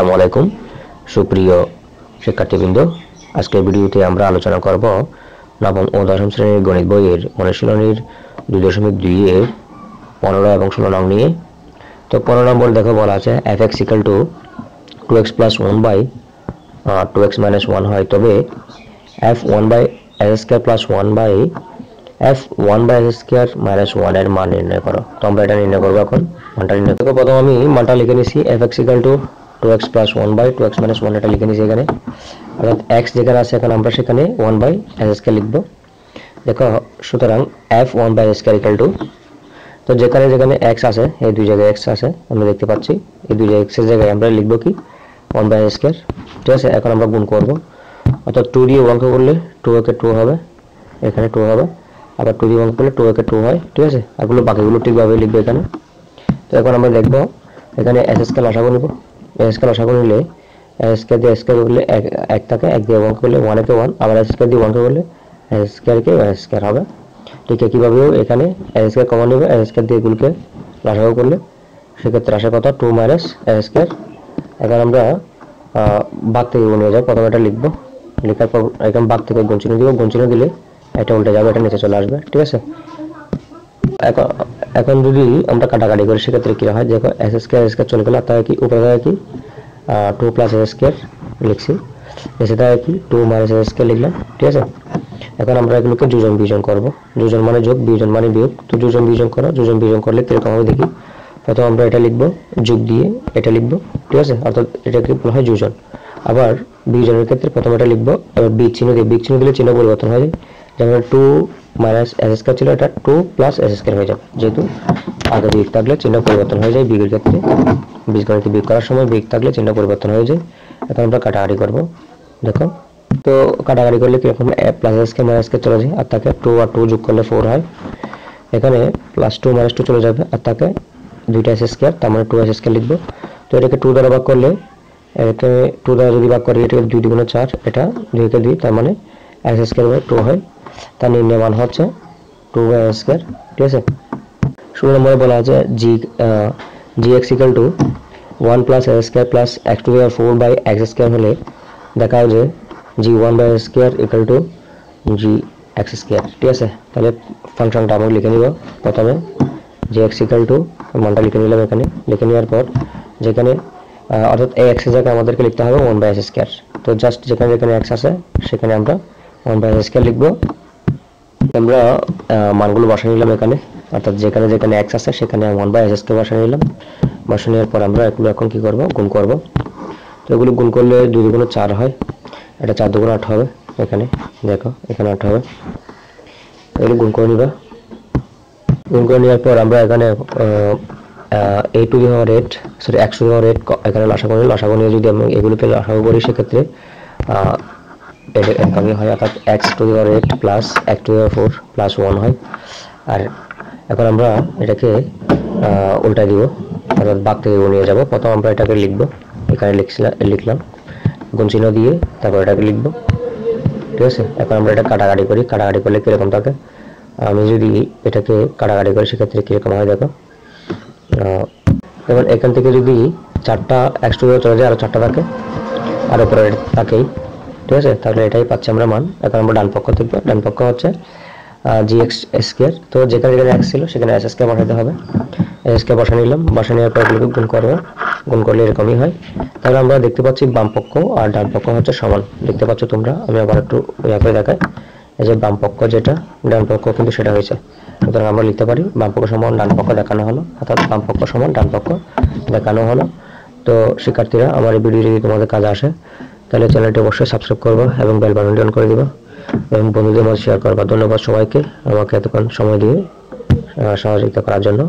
আসসালামু আলাইকুম সুপ্রিয় শিক্ষার্থীবৃন্দ, আজকের ভিডিওতে আমরা আলোচনা করব নবম ও দশম শ্রেণীর গণিত বইয়ের অনুশীলনীর 2.2 এর 15 এবং 16 নং নিয়ে। তো 15 নম্বর দেখো বলা আছে fx = 2x + 1 / 2x - 1 হয়, তবে f1/s² + 1/f 1/s² - 1 এর মান নির্ণয় করো। তো আমরা এটা নির্ণয় করব। এখন মানটা নির্ণয় করব। প্রথমে আমি মানটা লিখে নিছি fx = 2x + 1 / 2x - 1 এটা লিখে নিছি এখানে, অর্থাৎ x যেখানে আছে এখন আমরা সেখানে 1/s² লিখব। দেখো সুতরাং f1/s² তো যেখানে যেখানে x আছে এই দুই জায়গায় x আছে আমরা দেখতে পাচ্ছি, এই দুই জায়গায় x এর জায়গায় আমরা লিখব কি 1/s²। ঠিক আছে, এখন আমরা গুণ করব, অর্থাৎ 2 দিয়ে অঙ্ক করলে 2 কে 2 হবে, এখানে 2 হবে, আবার 2 দিয়ে অঙ্ক করলে 2 কে 2 হয়। ঠিক আছে, এগুলো বাকিগুলো ঠিকভাবে লিখবে এখানে। তো এখন আমরা দেখব এখানে s² লসাগু নিব। s² লসাগু নিলে s² দিয়ে s² করলে 1 থাকে, 1 দিয়ে অঙ্ক করলে 1 কে 1, আবার s² দিয়ে অঙ্ক করলে s² কে s² হবে। ঠিক একইভাবেও এখানে s² কমন নেবে, s² দিয়ে এগুলোকে লসাগু করলে সেক্ষেত্রে আসে কত 2 - s²। এখন আমরা ভাগ থেকে গুণ নিয়ে যাব। প্রথমে এটা লিখব, লেখার পর এখানে ভাগ থেকে গুণ চিহ্ন দিব, গুণ চিহ্ন দিলে এটা উল্টে যাবে, এটা নিচে চলে আসবে। ঠিক আছে, এখন যদি আমরা কাটাকাটি করি সেক্ষেত্রে কি হয়, দেখো s² চলে গেল, তাই কি উপরে থাকে কি 2 + s² লিখছি, এসে থাকে কি 2 - s² লিখলাম। ঠিক আছে, এখন আমরা এগুলোকে যোজন বিয়োজন করব। যোজন মানে যোগ, বিয়োজন মানে বিয়োগ। তো যোজন বিয়োজন করো, যোজন বিয়োজন করলে কিরকম হবে দেখি। প্রথমে আমরা এটা লিখব, যোগ দিয়ে এটা লিখব। ঠিক আছে, অর্থাৎ এটাকে বলা হয় যোজন। আবার বিয়োজনের ক্ষেত্রে প্রথমে এটা লিখব, এবার বিয়োগ চিহ্ন দিয়ে, বিয়োগ চিহ্ন দিলে চিহ্ন পরিবর্তন হয়ে যায়। যেমন 2 - s² ছিল, এটা 2 + s² হয়ে যাবে, যেহেতু আগে বিয়োগ থাকলে চিহ্ন পরিবর্তন হয়ে যায়। বিয়োগের ক্ষেত্রে বীজগণিতে বিয়োগ করার সময় বিয়োগ থাকলে চিহ্ন পরিবর্তন হয়ে যায়। এখন আমরা কাটাকাটি করব। দেখো তো কাটাকাটি করলে কিরকম +s² - s² চলে যায়, আর তাকে 2 আর 2 যোগ করলে 4 হয়। এখানে +2 - 2 চলে যাবে, আর তাকে দুইটা s², তার মানে 2s² লিখব। তো এটাকে 2 দ্বারা ভাগ করলে, এটাকে 2 দ্বারা যদি ভাগ করি, এটাকে 2 × 4, এটা 2 কে 2, তার মানে s² 2 হয়। তার নির্ণয় মান হচ্ছে 2/s²। ঠিক আছে, 16 নম্বরে বলা আছে gx = 1 + s² + x⁴/x² হলে দেখাও যে g1/s² = gx²। ঠিক আছে, তাহলে ফাংশনটা আমরা লিখে নিব। প্রথমে gx = মানটা লিখে নিলাম এখানে, লিখে নেওয়ার পর যেখানে অর্থাৎ এই x এর জায়গায় আমাদেরকে লিখতে হবে 1/s²। তো জাস্ট যেখানে যেখানে x আছে সেখানে আমরা 1/s² লিখব। আমরা মানগুলো বসাই নিলাম এখানে, অর্থাৎ যেখানে যেখানে x আছে সেখানে 1/s² বসাই নিলাম। বসাই নেওয়ার পর আমরা এগুলো এখন কি করব, গুণ করব। তো এগুলো গুণ করলে 2 × 4 হয়, এটা 4 × 8 হবে। এখানে দেখো এখানে 8 হবে, এগুলো গুণ করে নিবা। গুণ করে নেওয়ার পর আমরা এখানে x⁴ এখানে লসাগু নিয়ে যদি আমরা এগুলোকে লসাগু করি সেক্ষেত্রে এটা এরকমই হয়, অর্থাৎ x⁴ + x⁴ + 1 হয়। আর এখন আমরা এটাকে উল্টা দিব, অর্থাৎ ভাগ থেকে গুণ নিয়ে যাব। প্রথম আমরা এটাকে লিখব, এখানে লিখলাম গুণ চিহ্ন দিয়ে, তারপর এটাকে লিখব। ঠিক আছে, এখন আমরা এটা কাটাকাটি করি, কাটাকাটি করলে কিরকম থাকে, আমি যদি এটাকে কাটাকাটি করি সেক্ষেত্রে কিরকম হয় দেখো। যেমন এখান থেকে যদি 4টা x⁴ চলে যায়, আরো 4টা থাকে, আর উপরে থাকেই। ঠিক আছে, তাহলে এটাই পাচ্ছি আমরা মান। এখন আমরা ডান পক্ষ দেখব, ডান পক্ষ হচ্ছে gx²। তো যেখানে যেখানে x ছিল সেখানে s² বসাতে হবে, s² বসা নিলাম। বসা নেওয়ার পর এগুলোকে গুণ করবো, গুণ করলে এরকমই হয়। তাহলে আমরা দেখতে পাচ্ছি বাম পক্ষ আর ডান পক্ষ হচ্ছে সমান, দেখতে পাচ্ছ তোমরা। আমি আবার একটু করে দেখাই, এই যে বাম পক্ষ যেটা, ডান পক্ষ কিন্তু সেটা হয়েছে। সুতরাং আমরা লিখতে পারি বাম পক্ষ সমান ডান পক্ষ দেখানো হলো, অর্থাৎ বাম পক্ষ সমান ডান পক্ষ দেখানো হলো। তো শিক্ষার্থীরা, আমার এই ভিডিও যদি তোমাদের কাজে আসে তাহলে চ্যানেলটি অবশ্যই সাবস্ক্রাইব করবা এবং বেল বাটনটি অন করে দিবা এবং বন্ধুদের মধ্যে শেয়ার করবা। ধন্যবাদ সবাইকে আমাকে এতক্ষণ সময় দিয়ে সহযোগিতা করার জন্য।